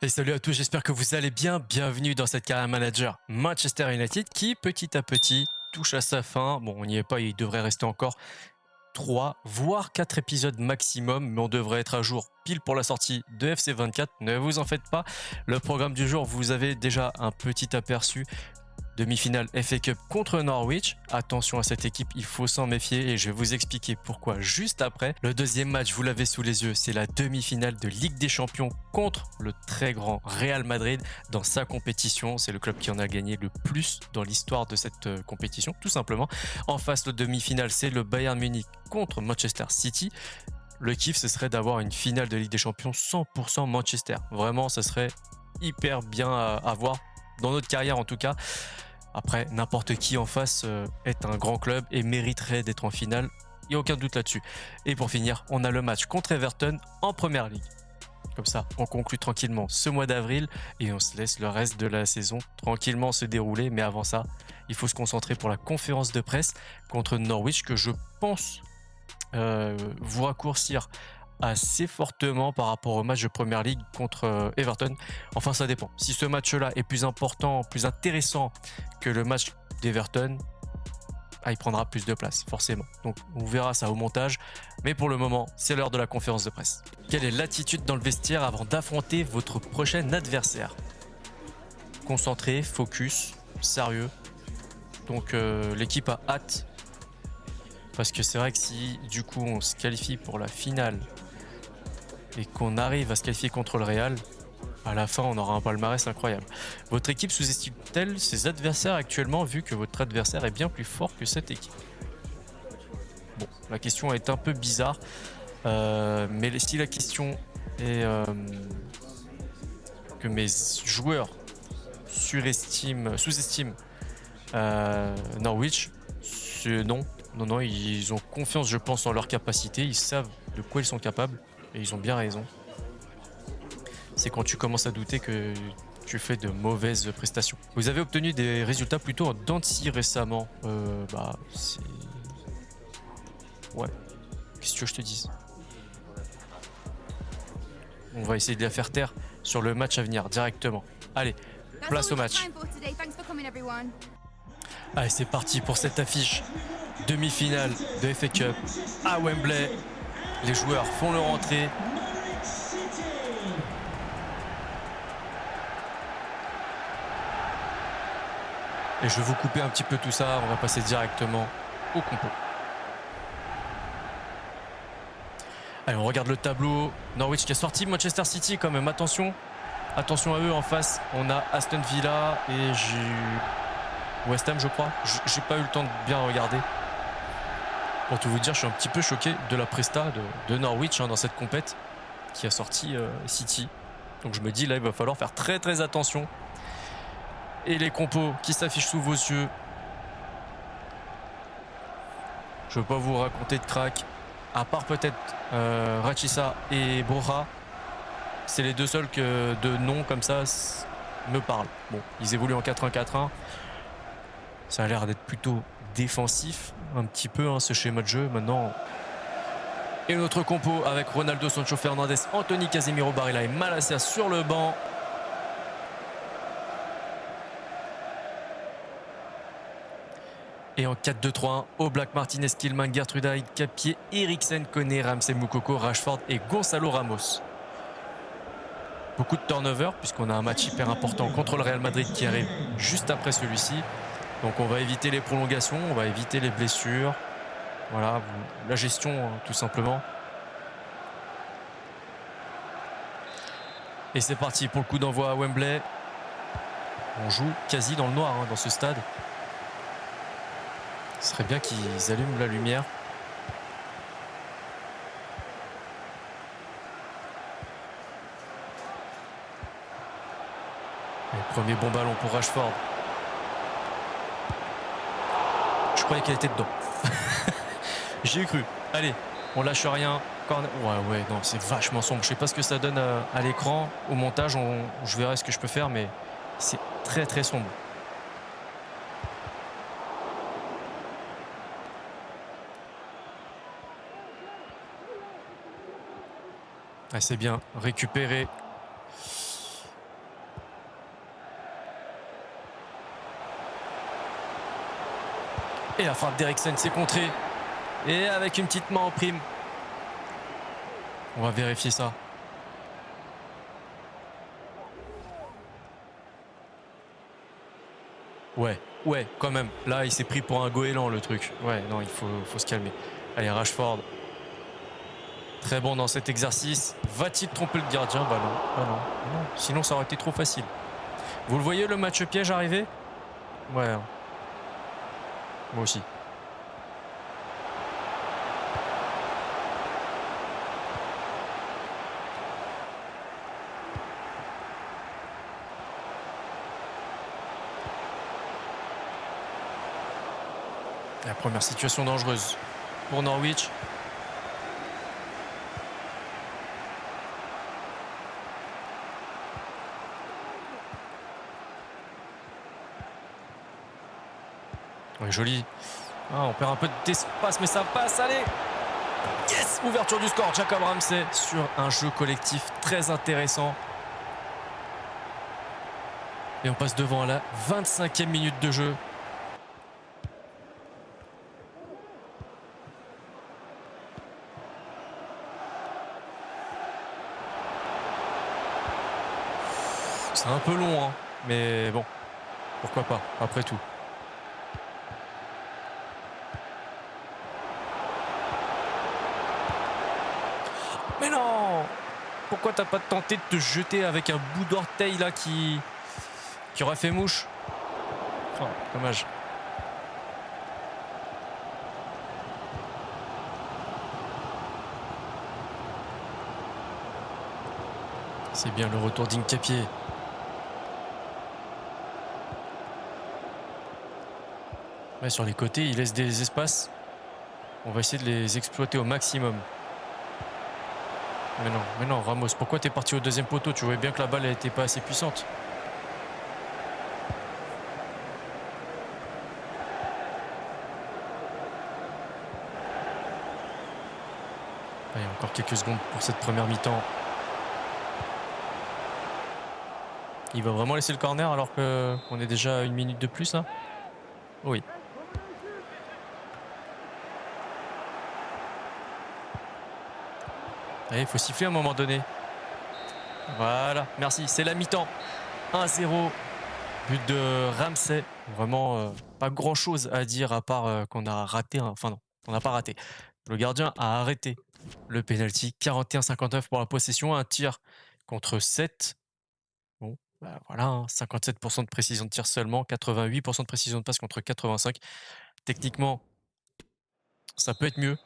Et salut à tous, j'espère que vous allez bien. Bienvenue dans cette carrière manager Manchester United qui petit à petit touche à sa fin. Bon, on n'y est pas, il devrait rester encore 3 voire 4 épisodes maximum, mais on devrait être à jour pile pour la sortie de FC24. Ne vous en faites pas. Le programme du jour, vous avez déjà un petit aperçu. Demi-finale FA Cup contre Norwich. Attention à cette équipe, il faut s'en méfier et je vais vous expliquer pourquoi juste après. Le deuxième match, vous l'avez sous les yeux, c'est la demi-finale de Ligue des Champions contre le très grand Real Madrid dans sa compétition. C'est le club qui en a gagné le plus dans l'histoire de cette compétition, tout simplement. En face, le demi-finale, c'est le Bayern Munich contre Manchester City. Le kiff, ce serait d'avoir une finale de Ligue des Champions 100% Manchester. Vraiment, ça serait hyper bien à voir dans notre carrière en tout cas. Après, n'importe qui en face est un grand club et mériterait d'être en finale. Il n'y a aucun doute là-dessus. Et pour finir, on a le match contre Everton en Première Ligue. Comme ça, on conclut tranquillement ce mois d'avril et on se laisse le reste de la saison tranquillement se dérouler. Mais avant ça, il faut se concentrer pour la conférence de presse contre Norwich que je pense vous raccourcir assez fortement par rapport au match de Première Ligue contre Everton. Enfin, ça dépend. Si ce match-là est plus important, plus intéressant que le match d'Everton, il prendra plus de place, forcément. Donc, on verra ça au montage. Mais pour le moment, c'est l'heure de la conférence de presse. Quelle est l'attitude dans le vestiaire avant d'affronter votre prochain adversaire? Concentré, focus, sérieux. Donc, l'équipe a hâte. Parce que c'est vrai que si, du coup, on se qualifie pour la finale et qu'on arrive à se qualifier contre le Real, à la fin, on aura un palmarès incroyable. Votre équipe sous-estime-t-elle ses adversaires actuellement, vu que votre adversaire est bien plus fort que cette équipe? Bon, la question est un peu bizarre, mais si la question est que mes joueurs sous-estiment Norwich, non. Non, ils ont confiance, je pense, en leur capacité, ils savent de quoi ils sont capables, et ils ont bien raison. C'est quand tu commences à douter que tu fais de mauvaises prestations. Vous avez obtenu des résultats plutôt en dents de scie récemment. C'est... Ouais, qu'est-ce que je te dise? On va essayer de la faire taire sur le match à venir directement. Allez, place au match. Allez, c'est parti pour cette affiche. Demi-finale de FA Cup à Wembley. Les joueurs font leur entrée. Et je vais vous couper un petit peu tout ça, on va passer directement au compo. Allez, on regarde le tableau. Norwich qui a sorti Manchester City quand même, attention. Attention à eux, en face, on a Aston Villa et West Ham, je crois. J'ai pas eu le temps de bien regarder. Pour tout vous dire, je suis un petit peu choqué de la presta de Norwich dans cette compète qui a sorti City. Donc je me dis, là, il va falloir faire très très attention. Et les compos qui s'affichent sous vos yeux. Je ne veux pas vous raconter de crack. À part peut-être Rachissa et Broha. C'est les deux seuls que de noms comme ça me parlent. Bon, ils évoluent en 4-1-4-1. Ça a l'air d'être plutôt défensif, un petit peu, ce schéma de jeu. Maintenant. Et notre compo avec Ronaldo, Sancho Fernandez, Anthony Casemiro, Barilla et Malacia sur le banc. Et en 4-2-3-1, Oblak, Martinez, Kilman, Gertruda, Capier, Eriksen, Koné, Ramsey, Moukoko, Rashford et Gonzalo Ramos. Beaucoup de turnover puisqu'on a un match hyper important contre le Real Madrid qui arrive juste après celui-ci. Donc on va éviter les prolongations, on va éviter les blessures. Voilà, la gestion tout simplement. Et c'est parti pour le coup d'envoi à Wembley. On joue quasi dans le noir dans ce stade. Ce serait bien qu'ils allument la lumière. Et premier bon ballon pour Rashford. Je croyais qu'elle était dedans. J'y ai cru. Allez, on lâche rien. Ouais, non, c'est vachement sombre. Je sais pas ce que ça donne à l'écran. Au montage, je verrai ce que je peux faire, mais c'est très très sombre. Ah, c'est bien récupéré. Et la frappe d'Eriksen, c'est contré. Et avec une petite main en prime. On va vérifier ça. Ouais, quand même. Là, il s'est pris pour un goéland, le truc. Ouais, non, il faut se calmer. Allez, Rashford. Très bon dans cet exercice. Va-t-il tromper le gardien? Bah non, non. Sinon, ça aurait été trop facile. Vous le voyez, le match piège arriver? Ouais. Moi aussi. La première situation dangereuse pour Norwich. Ouais, joli. Ah, on perd un peu d'espace, mais ça passe. Allez! Yes! Ouverture du score. Jacob Ramsey sur un jeu collectif très intéressant. Et on passe devant à la 25e minute de jeu. C'est un peu long, hein, mais bon, pourquoi pas, après tout. Mais non! Pourquoi t'as pas tenté de te jeter avec un bout d'orteil là qui aurait fait mouche? Oh, dommage. C'est bien le retour d'Hincapié. Ouais, sur les côtés, il laisse des espaces. On va essayer de les exploiter au maximum. Mais non, Ramos, pourquoi t'es parti au deuxième poteau? Tu voyais bien que la balle n'était pas assez puissante. Allez, encore quelques secondes pour cette première mi-temps. Il va vraiment laisser le corner alors qu'on est déjà à 1 minute de plus là? Oui. Il faut siffler à un moment donné. Voilà, merci, c'est la mi-temps. 1-0, but de Ramsey. Vraiment pas grand-chose à dire à part qu'on a raté. Enfin non, on n'a pas raté. Le gardien a arrêté le penalty. 41-59 pour la possession, un tir contre 7. Bon, bah voilà, 57% de précision de tir seulement, 88% de précision de passe contre 85. Techniquement, ça peut être mieux.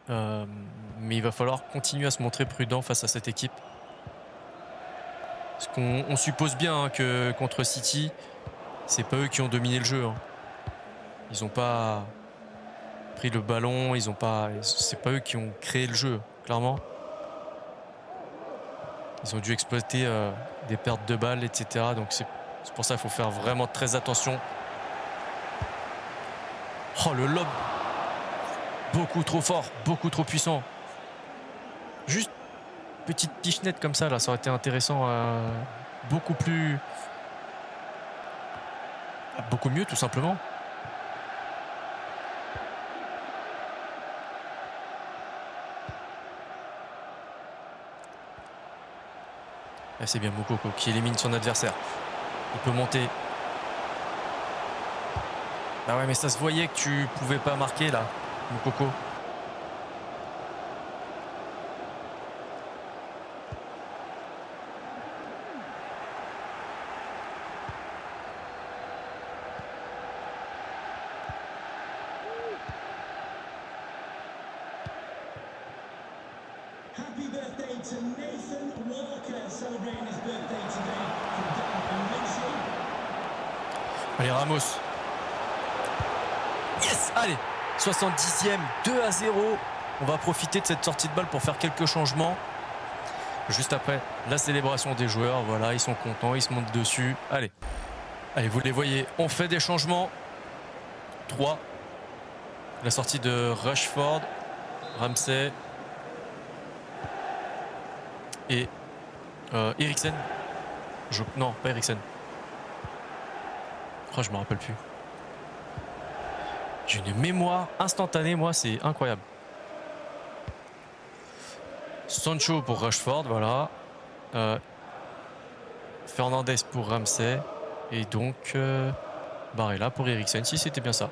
Mais il va falloir continuer à se montrer prudent face à cette équipe. Parce qu'on suppose bien que contre City, c'est pas eux qui ont dominé le jeu. Ils n'ont pas pris le ballon, c'est pas eux qui ont créé le jeu, clairement. Ils ont dû exploiter des pertes de balles, etc. Donc c'est pour ça qu'il faut faire vraiment très attention. Oh, le lob! Beaucoup trop fort, beaucoup trop puissant. Juste petite pichenette comme ça, là, ça aurait été intéressant. Beaucoup mieux, tout simplement. Là, c'est bien Moukoko qui élimine son adversaire. Il peut monter. Ah ouais, mais ça se voyait que tu pouvais pas marquer là, Moukoko. Allez, Ramos. Yes! Allez, 70e, 2-0. On va profiter de cette sortie de balle pour faire quelques changements. Juste après, la célébration des joueurs. Voilà, ils sont contents, ils se montent dessus. Allez, vous les voyez. On fait des changements. 3. La sortie de Rashford, Ramsey et Eriksen. Non, pas Eriksen. Oh, je me rappelle plus. J'ai une mémoire instantanée, moi, c'est incroyable. Sancho pour Rashford, voilà. Fernandez pour Ramsey. Et donc, Barella pour Eriksen, si c'était bien ça.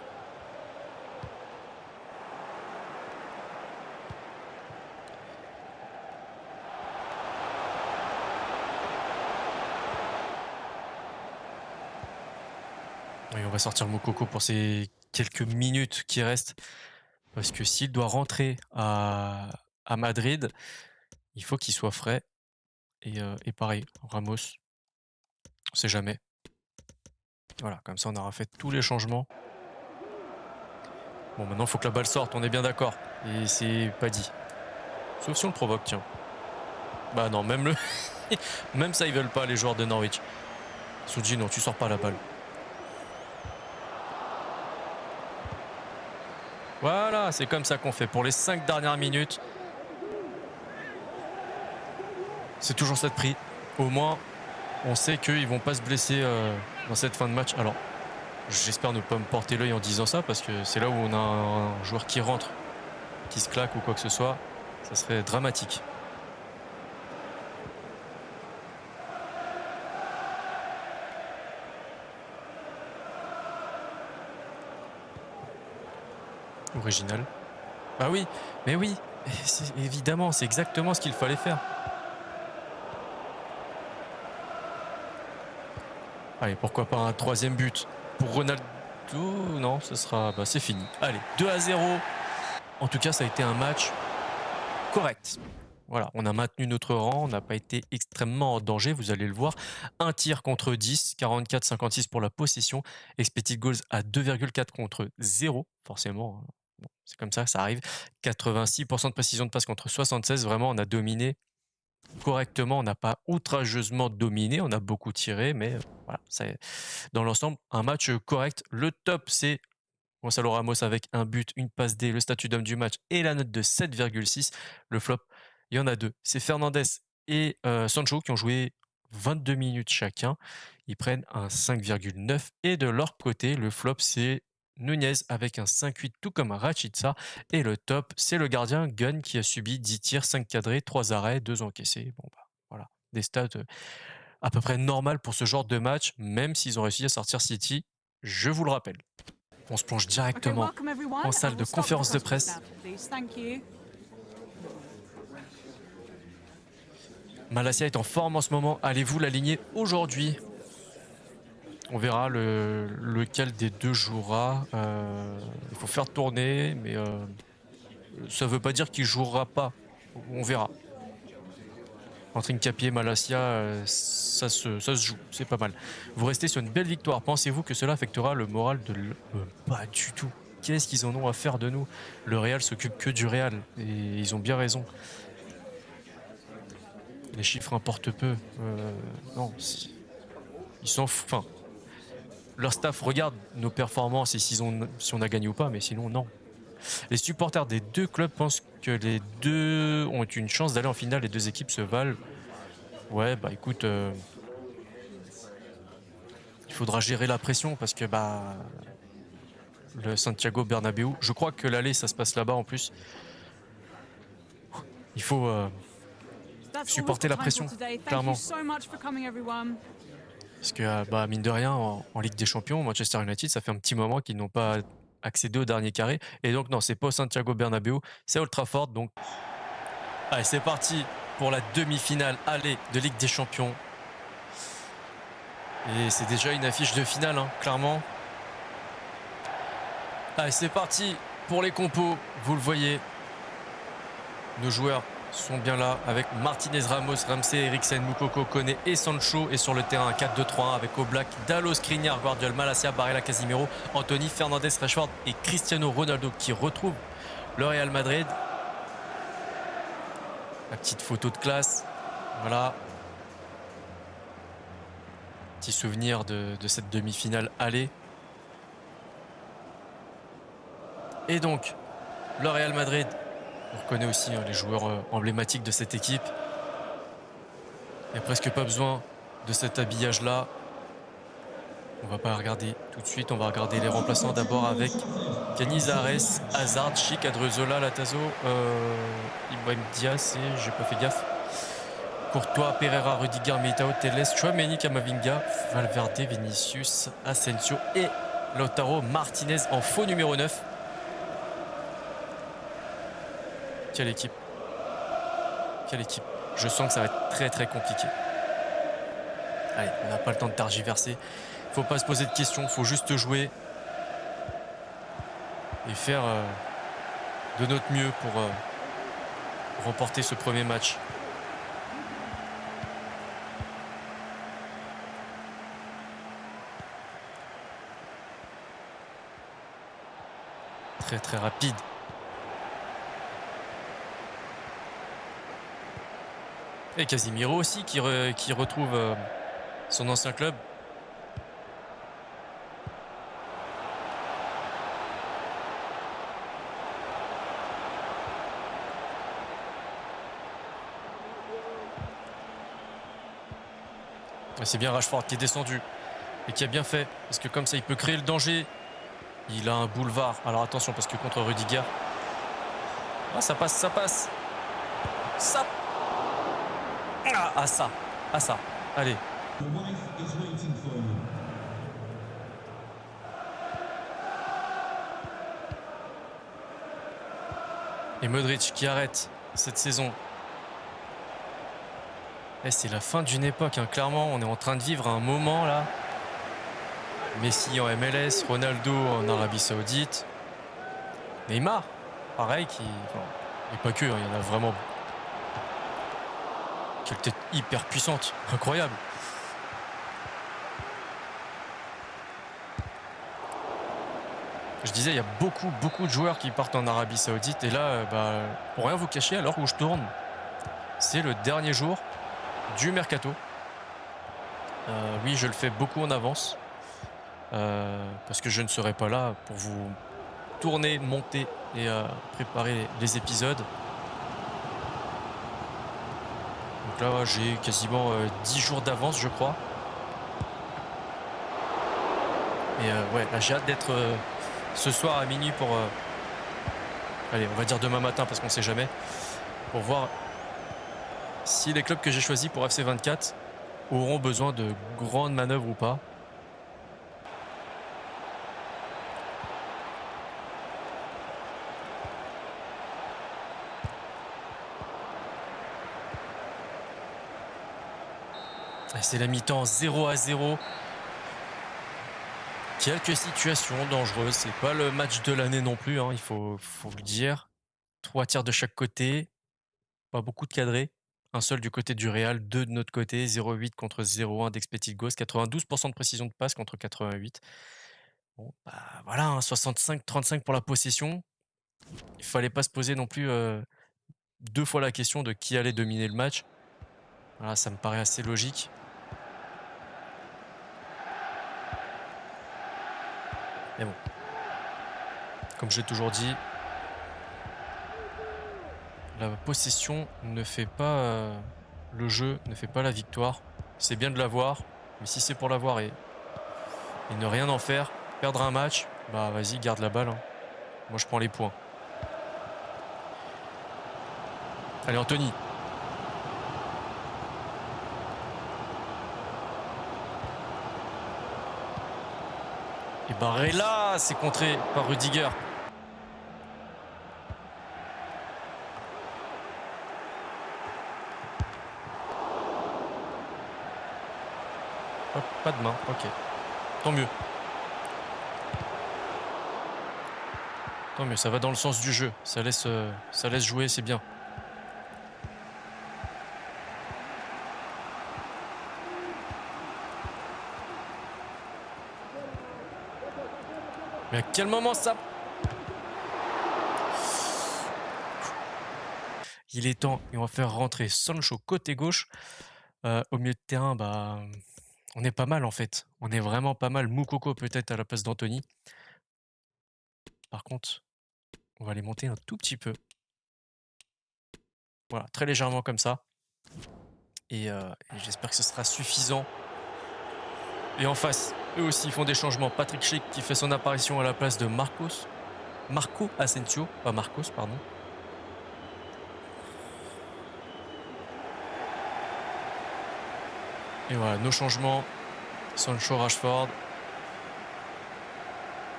Oui, on va sortir Moukoko pour ces quelques minutes qui restent. Parce que s'il doit rentrer à Madrid, il faut qu'il soit frais. Et pareil, Ramos, on sait jamais. Voilà, comme ça on aura fait tous les changements. Bon, maintenant il faut que la balle sorte, on est bien d'accord. Et c'est pas dit. Sauf si on le provoque, tiens. Bah non, même même ça ils veulent pas, les joueurs de Norwich. Souji, non, tu sors pas la balle. Voilà, c'est comme ça qu'on fait pour les 5 dernières minutes. C'est toujours ça de prix. Au moins, on sait qu'ils vont pas se blesser dans cette fin de match. Alors, j'espère ne pas me porter l'œil en disant ça, parce que c'est là où on a un joueur qui rentre, qui se claque ou quoi que ce soit. Ça serait dramatique. Original. Ah oui, mais oui, évidemment, c'est exactement ce qu'il fallait faire. Allez, pourquoi pas un 3e but pour Ronaldo? Non, ce sera... Bah, c'est fini. Allez, 2-0. En tout cas, ça a été un match correct. Voilà, on a maintenu notre rang, on n'a pas été extrêmement en danger, vous allez le voir. Un tir contre 10, 44-56 pour la possession. Expected goals à 2,4 contre 0, forcément. Bon, c'est comme ça arrive. 86% de précision de passe contre 76. Vraiment, on a dominé correctement. On n'a pas outrageusement dominé. On a beaucoup tiré, mais voilà, dans l'ensemble, un match correct. Le top, c'est Gonzalo Ramos avec un but, une passe D, le statut d'homme du match et la note de 7,6. Le flop, il y en a 2. C'est Fernandez et Sancho qui ont joué 22 minutes chacun. Ils prennent un 5,9. Et de leur côté, le flop, c'est Nunez avec un 5,8, tout comme Rachica. Et le top, c'est le gardien Gunn qui a subi 10 tirs, 5 cadrés, 3 arrêts, 2 encaissés. Bon, bah, voilà, des stats à peu près normales pour ce genre de match, même s'ils ont réussi à sortir City, je vous le rappelle. On se plonge directement en salle de conférence de presse. Malacia est en forme en ce moment. Allez-vous l'aligner aujourd'hui? On verra lequel des deux jouera. Il faut faire tourner, mais ça ne veut pas dire qu'il ne jouera pas. On verra. Entre Hincapié et Malacia, ça se joue, c'est pas mal. Vous restez sur une belle victoire. Pensez-vous que cela affectera le moral de pas du tout. Qu'est-ce qu'ils en ont à faire de nous? Le Real s'occupe que du Real, et ils ont bien raison. Les chiffres importent peu. Non, ils s'en foutent. Enfin, leur staff regarde nos performances et si on a gagné ou pas, mais sinon, non. Les supporters des deux clubs pensent que les deux ont une chance d'aller en finale. Les deux équipes se valent. Ouais, bah écoute, il faudra gérer la pression parce que bah le Santiago Bernabéu, je crois que l'aller ça se passe là-bas en plus. Il faut supporter la pression, clairement. Parce que bah, mine de rien, en Ligue des Champions, Manchester United, ça fait un petit moment qu'ils n'ont pas accédé au dernier carré. Et donc non, c'est pas au Santiago Bernabéu, c'est Old Trafford. Donc allez, c'est parti pour la demi-finale aller de Ligue des Champions. Et c'est déjà une affiche de finale, hein, clairement. Allez, c'est parti pour les compos. Vous le voyez, nos joueurs sont bien là avec Martinez, Ramos, Ramsey, Eriksen, Moukoko, Koné et Sancho. Et sur le terrain, un 4-2-3-1 avec Oblak, Dalot, Skriniar, Guardiola, Malacia, Barella, Casimiro, Anthony, Fernandez, Rashford et Cristiano Ronaldo qui retrouvent le Real Madrid. La petite photo de classe. Voilà. Petit souvenir de cette demi-finale aller. Et donc, le Real Madrid, on reconnaît aussi les joueurs emblématiques de cette équipe. Il n'y a presque pas besoin de cet habillage-là. On va pas regarder tout de suite, on va regarder les remplaçants d'abord avec Canizares, Hazard, Chic, Adrezola, Latazo, Ibrahim Diaz et j'ai pas fait gaffe. Courtois, Pereira, Rudiger, Militao, Teles, Chouameni, Camavinga, Valverde, Vinicius, Asensio et Lautaro Martinez en faux numéro 9. Quelle équipe. Quelle équipe. Je sens que ça va être très très compliqué. Allez, on n'a pas le temps de tergiverser. Faut pas se poser de questions, faut juste jouer et faire de notre mieux pour remporter ce premier match. Très très rapide. Et Casemiro aussi qui retrouve son ancien club. C'est bien Rashford qui est descendu et qui a bien fait parce que comme ça il peut créer le danger. Il a un boulevard. Alors attention parce que contre Rudiger. Ah, ça passe, ça passe. Ça. Ah ça. Ah ça. Allez. Et Modric qui arrête cette saison. Eh, c'est la fin d'une époque, hein. Clairement, on est en train de vivre un moment là. Messi en MLS, Ronaldo en Arabie Saoudite. Neymar, pareil, et pas que, hein, il y en a vraiment. Quelle tête hyper puissante, incroyable. Je disais, il y a beaucoup de joueurs qui partent en Arabie Saoudite. Et là, pour rien vous cacher, à l'heure où je tourne, c'est le dernier jour du mercato. Oui, je le fais beaucoup en avance. Parce que je ne serai pas là pour vous tourner, monter et préparer les épisodes. Donc là, j'ai quasiment 10 jours d'avance, je crois. Et ouais, là, j'ai hâte d'être ce soir à minuit pour... allez, on va dire demain matin parce qu'on ne sait jamais. Pour voir si les clubs que j'ai choisis pour FC24 auront besoin de grandes manœuvres ou pas. C'est la mi-temps 0-0. Quelques situations dangereuses. C'est pas le match de l'année non plus, hein, il faut le dire. 3 tirs de chaque côté. Pas beaucoup de cadrés. Un seul du côté du Real, 2 de notre côté. 0,8 contre 0,1 d'expected goals. 92% de précision de passe contre 88. Bon, voilà, hein, 65-35 pour la possession. Il fallait pas se poser non plus 2 fois la question de qui allait dominer le match. Voilà, ça me paraît assez logique. Mais bon, comme j'ai toujours dit, la possession ne fait pas le jeu, ne fait pas la victoire. C'est bien de l'avoir, mais si c'est pour l'avoir et ne rien en faire, perdre un match, bah vas-y, garde la balle, hein. Moi je prends les points. Allez, Anthony. Et Barella, c'est contré par Rudiger. Hop, pas de main, ok. Tant mieux. Tant mieux, ça va dans le sens du jeu. Ça laisse jouer, c'est bien. Mais à quel moment ça? Il est temps et on va faire rentrer Sancho côté gauche. Au milieu de terrain, on est pas mal en fait. On est vraiment pas mal. Moukoko peut-être à la place d'Anthony. Par contre, on va les monter un tout petit peu. Voilà, très légèrement comme ça. Et j'espère que ce sera suffisant. Et en face, eux aussi font des changements. Patrick Schick qui fait son apparition à la place de Marcos. Marco Asensio, pas Marcos, pardon. Et voilà, nos changements. Sancho, Rashford.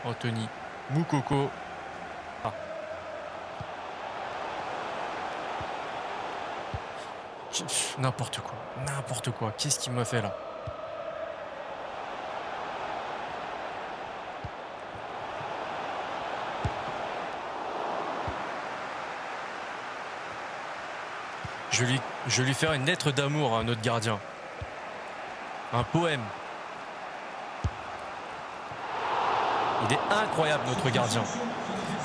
Anthony, Moukoko. Ah. N'importe quoi. N'importe quoi. Qu'est-ce qu'il m'a fait là? Je vais lui faire une lettre d'amour à notre gardien. Un poème. Il est incroyable, notre gardien.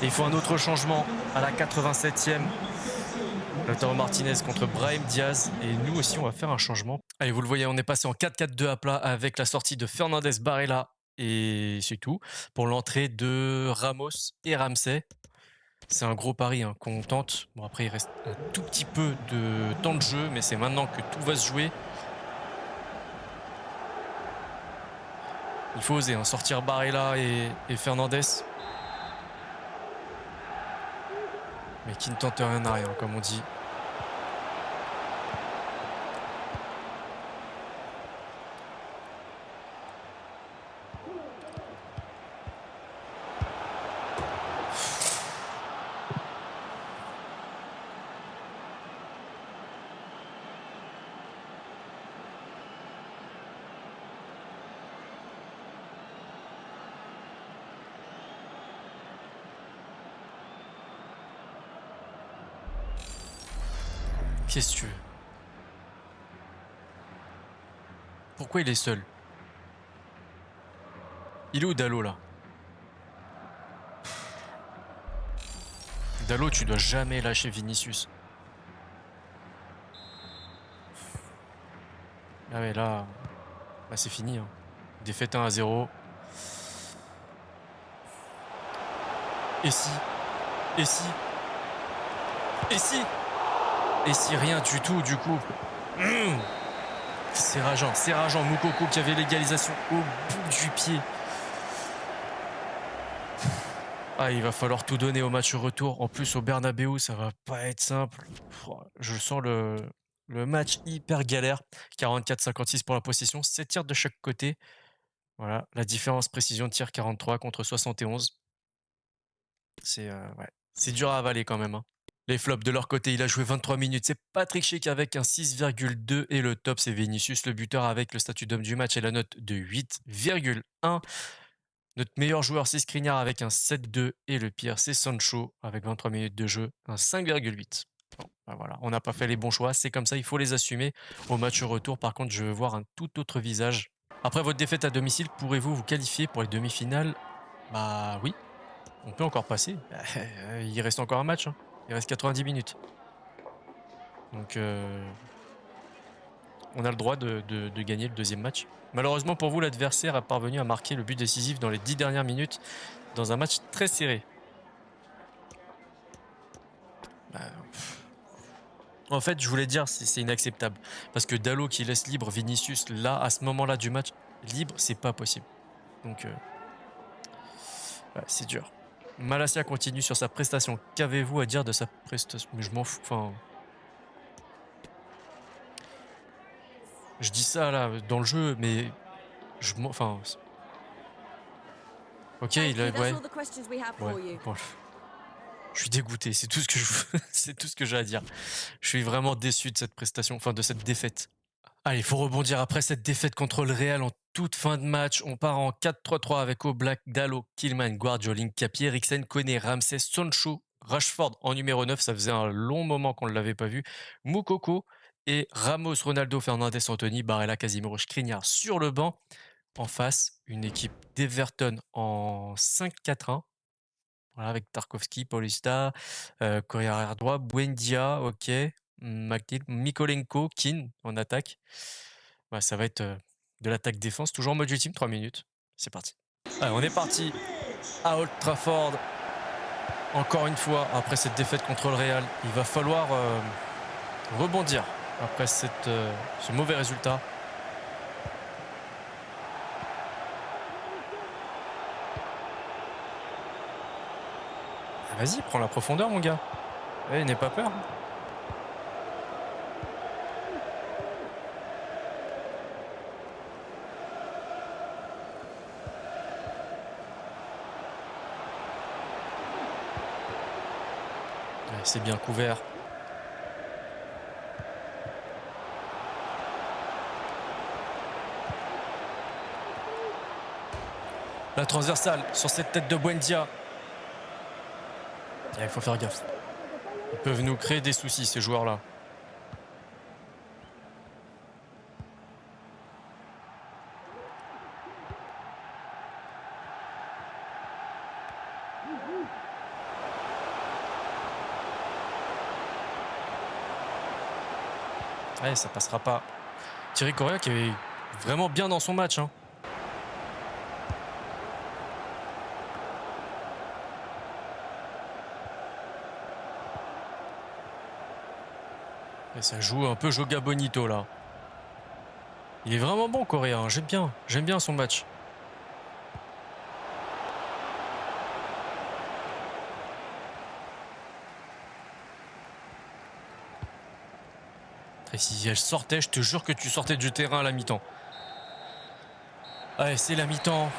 Et il faut un autre changement à la 87e. Lautaro Martinez contre Brahim Diaz. Et nous aussi, on va faire un changement. Allez, vous le voyez, on est passé en 4-4-2 à plat avec la sortie de Fernandez Barella. Et c'est tout. Pour l'entrée de Ramos et Ramsey. C'est un gros pari hein, qu'on tente. Bon, après, il reste un tout petit peu de temps de jeu, mais c'est maintenant que tout va se jouer. Il faut oser hein, sortir Barella et Fernandez. Mais qui ne tente rien à rien, comme on dit. Qu'est-ce que tu veux? Pourquoi il est seul? Il est où Dalot là? Dalot, tu dois jamais lâcher Vinicius. Ah ouais, là c'est fini. Hein. Défaite 1-0. Et si? Et si? Et si? Et si rien du tout, du coup. C'est rageant. Moukoko qui avait l'égalisation au bout du pied. Ah, il va falloir tout donner au match retour. En plus, au Bernabeu, ça va pas être simple. Je sens le match hyper galère. 44-56 pour la possession. 7 tirs de chaque côté. Voilà, la différence précision de tir 43 contre 71. C'est dur à avaler quand même. Hein. Les flops de leur côté, il a joué 23 minutes. C'est Patrick Schick avec un 6,2 et le top, c'est Vinicius, le buteur avec le statut d'homme du match et la note de 8,1. Notre meilleur joueur, c'est Skriniar avec un 7,2 et le pire, c'est Sancho avec 23 minutes de jeu, un 5,8. Bon, ben voilà, on n'a pas fait les bons choix, c'est comme ça, il faut les assumer. Au match retour, par contre, je veux voir un tout autre visage. Après votre défaite à domicile, pourrez-vous vous qualifier pour les demi-finales? Bah oui, on peut encore passer. Il reste encore un match, hein. Il reste 90 minutes. Donc on a le droit de gagner le deuxième match. Malheureusement pour vous, l'adversaire a parvenu à marquer le but décisif dans les 10 dernières minutes dans un match très serré. En fait, je voulais dire, c'est inacceptable. Parce que Dalot qui laisse libre Vinicius, là, à ce moment-là du match, libre, c'est pas possible. Donc, c'est dur. Malacia continue sur sa prestation. Qu'avez-vous à dire de sa prestation? Mais je m'en fous. Enfin, je dis ça là dans le jeu, mais je m'en. Enfin. Ok, il a. Ouais. Bon, je suis dégoûté. C'est tout ce que c'est tout ce que j'ai à dire. Je suis vraiment déçu de cette prestation, enfin de cette défaite. Allez, il faut rebondir après cette défaite contre le Real en toute fin de match. On part en 4-3-3 avec Oblak, Dalot, Kilman, Guardiola, Capier, Eriksen, Koné, Ramsey, Sancho, Rashford en numéro 9. Ça faisait un long moment qu'on ne l'avait pas vu. Moukoko et Ramos, Ronaldo, Fernandez, Anthony, Barella, Casimiro, Skriniar sur le banc. En face, une équipe d'Everton en 5-4-1. Voilà, avec Tarkovsky, Paulista, Correa arrière droit, Buendia, ok, Mikolenko, Keane en attaque. Ouais, ça va être de l'attaque-défense, toujours en mode ultime, 3 minutes. C'est parti. Allez, on est parti à Old Trafford. Encore une fois, après cette défaite contre le Real, il va falloir rebondir après ce mauvais résultat. Vas-y, prends la profondeur, mon gars. Eh, n'aie pas peur. Ouais, c'est bien couvert. La transversale sur cette tête de Buendia. Il faut faire gaffe. Ils peuvent nous créer des soucis, ces joueurs-là. Ouais, ça passera pas. Thierry Correa qui est vraiment bien dans son match. Hein. Et ça joue un peu Joga Bonito là. Il est vraiment bon Correa, hein. J'aime bien son match. Et si elle sortait, je te jure que tu sortais du terrain à la mi-temps. Ouais, c'est la mi-temps.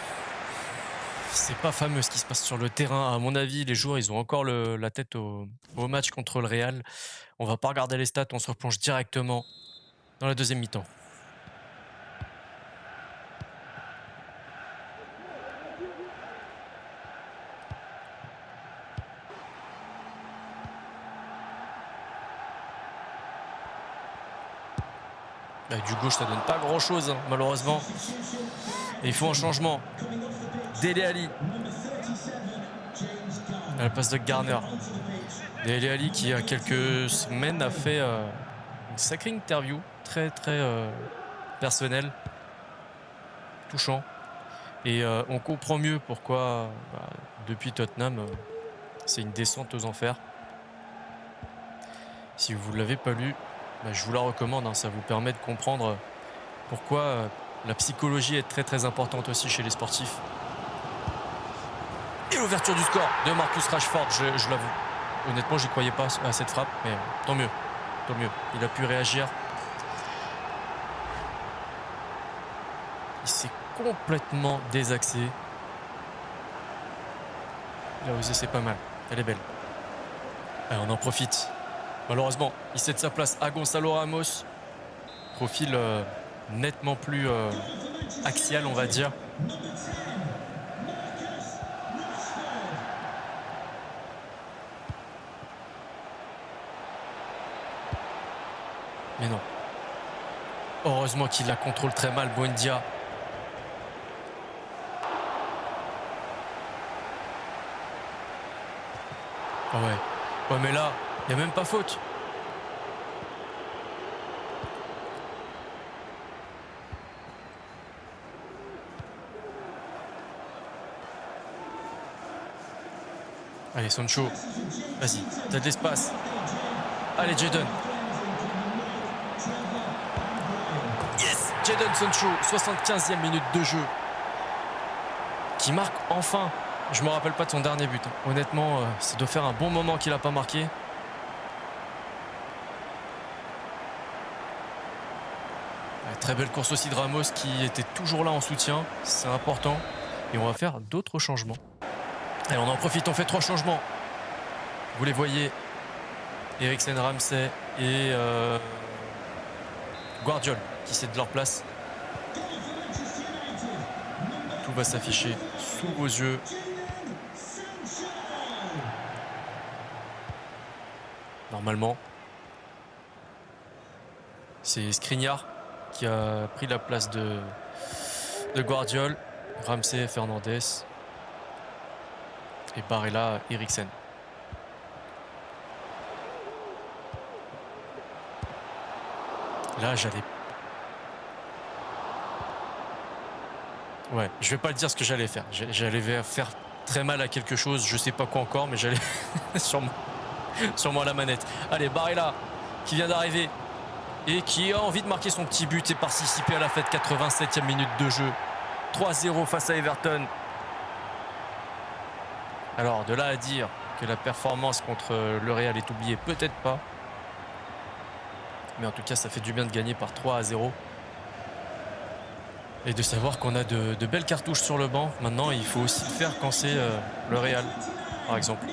C'est pas fameux ce qui se passe sur le terrain. À mon avis, les joueurs, ils ont encore la tête au match contre le Real. On va pas regarder les stats, on se replonge directement dans la deuxième mi-temps. Du gauche, ça donne pas grand-chose, hein, malheureusement. Et il faut un changement. Dele Alli. À la place de Garner. Dele Alli qui, il y a quelques semaines, a fait une sacrée interview. Très, très personnelle. Touchant. Et on comprend mieux pourquoi, depuis Tottenham, c'est une descente aux enfers. Si vous ne l'avez pas lu, je vous la recommande. Hein, ça vous permet de comprendre pourquoi la psychologie est très très importante aussi chez les sportifs. Et l'ouverture du score de Marcus Rashford, je l'avoue. Honnêtement, j'y croyais pas à cette frappe, mais tant mieux. Tant mieux. Il a pu réagir. Il s'est complètement désaxé. Il a osé, c'est pas mal. Elle est belle. Allez, on en profite. Malheureusement, il cède sa place à Gonzalo Ramos. Profil nettement plus axial, on va dire. Mais non. Heureusement qu'il la contrôle très mal, Buendia. Ah ouais. Ouais, mais là, il n'y a même pas faute. Allez, Sancho. Vas-y, t'as de l'espace. Allez, Jadon. Yes, Jadon Sancho, 75e minute de jeu. Qui marque enfin. Je me rappelle pas de son dernier but. Honnêtement, ça doit faire un bon moment qu'il n'a pas marqué. Très belle course aussi de Ramos qui était toujours là en soutien. C'est important. Et on va faire d'autres changements. Allez, on en profite, on fait 3 changements. Vous les voyez. Eriksen, Ramsey et Guardiol qui cèdent leur place. Tout va s'afficher sous vos yeux. Normalement. C'est Skriniar qui a pris la place de Guardiol. Ramsey, Fernandez. Et Barella, Eriksen. Là, j'allais... Ouais, je vais pas le dire ce que j'allais faire. J'allais faire très mal à quelque chose, je sais pas quoi encore, mais j'allais sûrement à la manette. Allez, Barella qui vient d'arriver et qui a envie de marquer son petit but et participer à la fête. 87e minute de jeu. 3-0 face à Everton. Alors, de là à dire que la performance contre le Real est oubliée, peut-être pas. Mais en tout cas, ça fait du bien de gagner par 3-0. Et de savoir qu'on a de belles cartouches sur le banc. Maintenant, il faut aussi le faire quand c'est le Real, par exemple.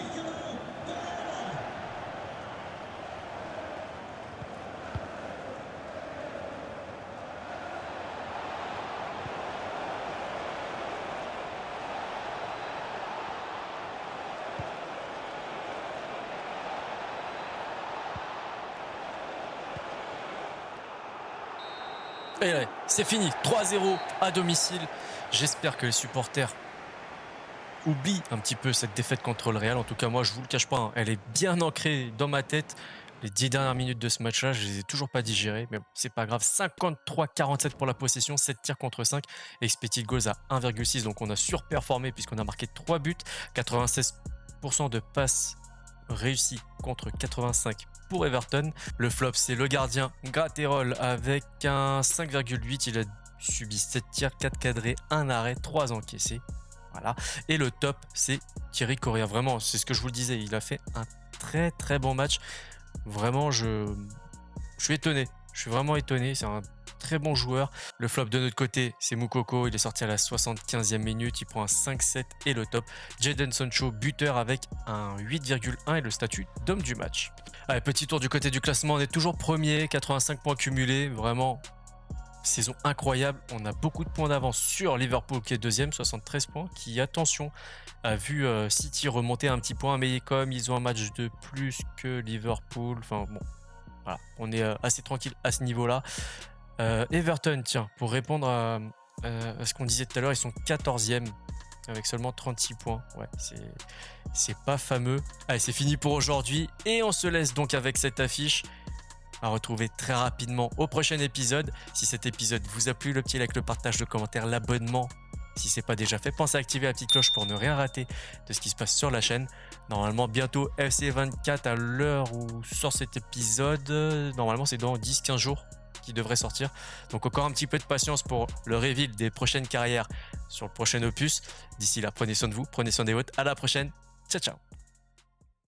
Et ouais, c'est fini, 3-0 à domicile. J'espère que les supporters oublient un petit peu cette défaite contre le Real. En tout cas, moi, je vous le cache pas, hein, elle est bien ancrée dans ma tête. Les 10 dernières minutes de ce match-là, je les ai toujours pas digérées, mais bon, c'est pas grave. 53-47 pour la possession, 7 tirs contre 5. Expected goals à 1,6, donc on a surperformé puisqu'on a marqué 3 buts. 96% de passes réussies contre 85 pour Everton. Le flop, c'est le gardien Graterol avec un 5,8. Il a subi 7 tirs, 4 cadrés, 1 arrêt, 3 encaissés. Voilà. Et le top, c'est Thierry Correa. Vraiment, c'est ce que je vous le disais. Il a fait un très très bon match. Vraiment, je suis étonné. Je suis vraiment étonné. C'est un très bon joueur. Le flop de notre côté, c'est Moukoko. Il est sorti à la 75e minute. Il prend un 5-7 et le top. Jadon Sancho, buteur avec un 8,1 et le statut d'homme du match. Allez, petit tour du côté du classement. On est toujours premier, 85 points cumulés. Vraiment, saison incroyable. On a beaucoup de points d'avance sur Liverpool qui est deuxième, 73 points. Qui, attention, a vu City remonter un petit point. Mais comme ils ont un match de plus que Liverpool. Enfin bon, voilà. On est assez tranquille à ce niveau-là. Everton, tiens, pour répondre à ce qu'on disait tout à l'heure, ils sont 14e avec seulement 36 points. Ouais, c'est pas fameux. Allez, c'est fini pour aujourd'hui et on se laisse donc avec cette affiche à retrouver très rapidement au prochain épisode. Si cet épisode vous a plu, le petit like, le partage, le commentaire, l'abonnement, si c'est pas déjà fait, pensez à activer la petite cloche pour ne rien rater de ce qui se passe sur la chaîne. Normalement, bientôt FC24 à l'heure où sort cet épisode. Normalement, c'est dans 10-15 jours qui devrait sortir. Donc encore un petit peu de patience pour le reveal des prochaines carrières sur le prochain opus. D'ici là, prenez soin de vous, prenez soin des vôtres. À la prochaine. Ciao, ciao.